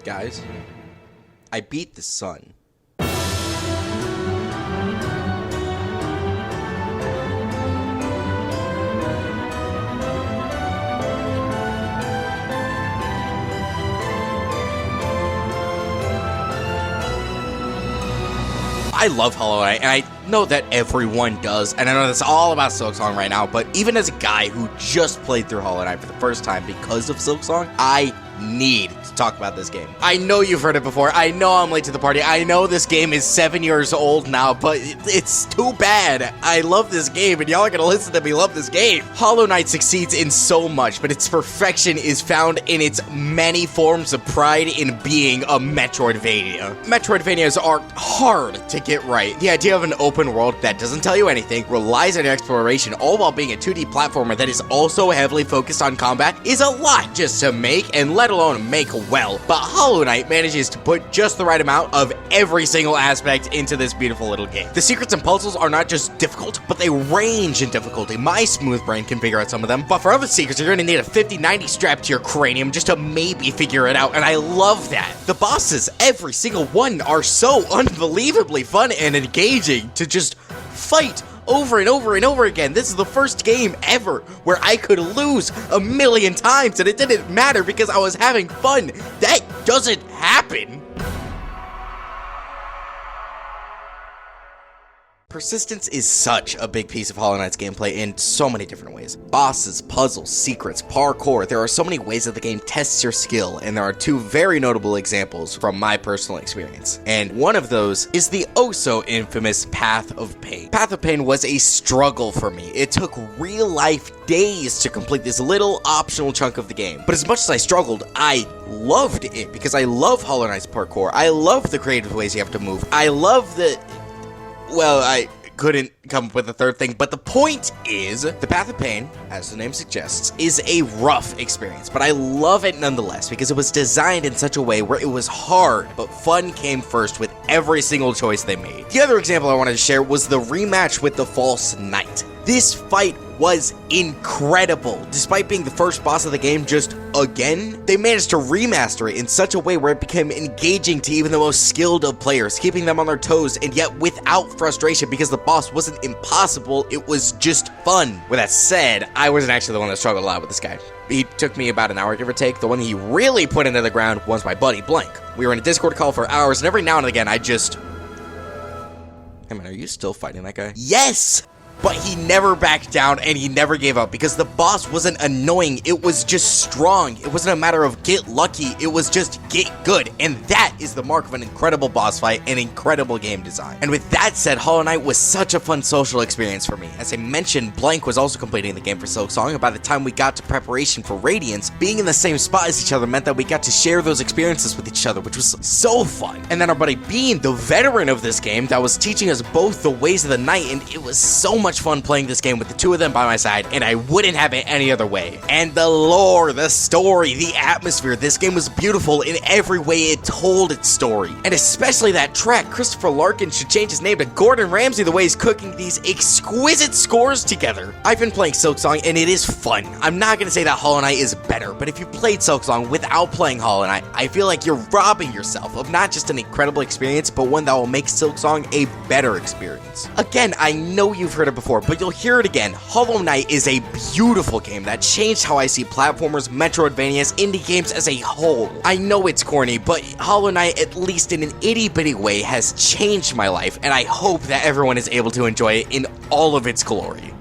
Guys, I beat the sun. I love Hollow Knight, and I know that everyone does, and I know that's all about Silksong right now, but even as a guy who just played through Hollow Knight for the first time because of Silksong, I need to talk about this game. I know you've heard it before. I know I'm late to the party. I know this game is 7 years old now, but it's too bad. I love this game, and y'all are gonna listen to me love this game. Hollow Knight succeeds in so much, but its perfection is found in its many forms of pride in being a Metroidvania. Metroidvanias are hard to get right. The idea of an open world that doesn't tell you anything, relies on exploration, all while being a 2D platformer that is also heavily focused on combat is a lot just to make, and let alone make well. But Hollow Knight manages to put just the right amount of every single aspect into this beautiful little game. The secrets and puzzles are not just difficult, but they range in difficulty. My smooth brain can figure out some of them, but for other secrets, you're gonna need a 50-90 strapped to your cranium just to maybe figure it out, and I love that. The bosses, every single one, are so unbelievably fun and engaging to just fight over and over and over again. This is the first game ever where I could lose 1,000,000 times and it didn't matter because I was having fun. That doesn't happen. Persistence is such a big piece of Hollow Knight's gameplay in so many different ways. Bosses, puzzles, secrets, parkour. There are so many ways that the game tests your skill, and there are two very notable examples from my personal experience. And one of those is the oh-so-infamous Path of Pain. Path of Pain was a struggle for me. It took real-life days to complete this little optional chunk of the game. But as much as I struggled, I loved it because I love Hollow Knight's parkour. I love the creative ways you have to move. I love the... Well, I couldn't come up with a third thing, but the point is, the Path of Pain, as the name suggests, is a rough experience, but I love it nonetheless because it was designed in such a way where it was hard, but fun came first with every single choice they made. The other example I wanted to share was the rematch with the False Knight. This fight was incredible. Despite being the first boss of the game just again, they managed to remaster it in such a way where it became engaging to even the most skilled of players, keeping them on their toes and yet without frustration because the boss wasn't impossible, it was just fun. With that said, I wasn't actually the one that struggled a lot with this guy. He took me about an hour, give or take. The one he really put into the ground was my buddy Blank. We were in a Discord call for hours, and every now and again I just... Hey man, are you still fighting that guy? Yes! But he never backed down and he never gave up because the boss wasn't annoying, it was just strong. It wasn't a matter of get lucky, it was just get good. And that is the mark of an incredible boss fight and incredible game design. And with that said, Hollow Knight was such a fun social experience for me. As I mentioned, Blank was also completing the game for Silksong, and by the time we got to preparation for Radiance, being in the same spot as each other meant that we got to share those experiences with each other, which was so fun. And then our buddy Bean, the veteran of this game, that was teaching us both the ways of the night, and it was so much fun playing this game with the two of them by my side, and I wouldn't have it any other way. And the lore, the story, the atmosphere, this game was beautiful in every way it told its story. And especially that track. Christopher Larkin should change his name to Gordon Ramsay the way he's cooking these exquisite scores together. I've been playing Silksong and it is fun. I'm not gonna say that Hollow Knight is better, but if you played Silksong without playing Hollow Knight, I feel like you're robbing yourself of not just an incredible experience, but one that will make Silksong a better experience. Again, I know you've heard it before, but you'll hear it again. Hollow Knight is a beautiful game that changed how I see platformers, Metroidvanias, indie games as a whole. I know it's corny, but Hollow Knight, at least in an itty-bitty way, has changed my life, and I hope that everyone is able to enjoy it in all of its glory.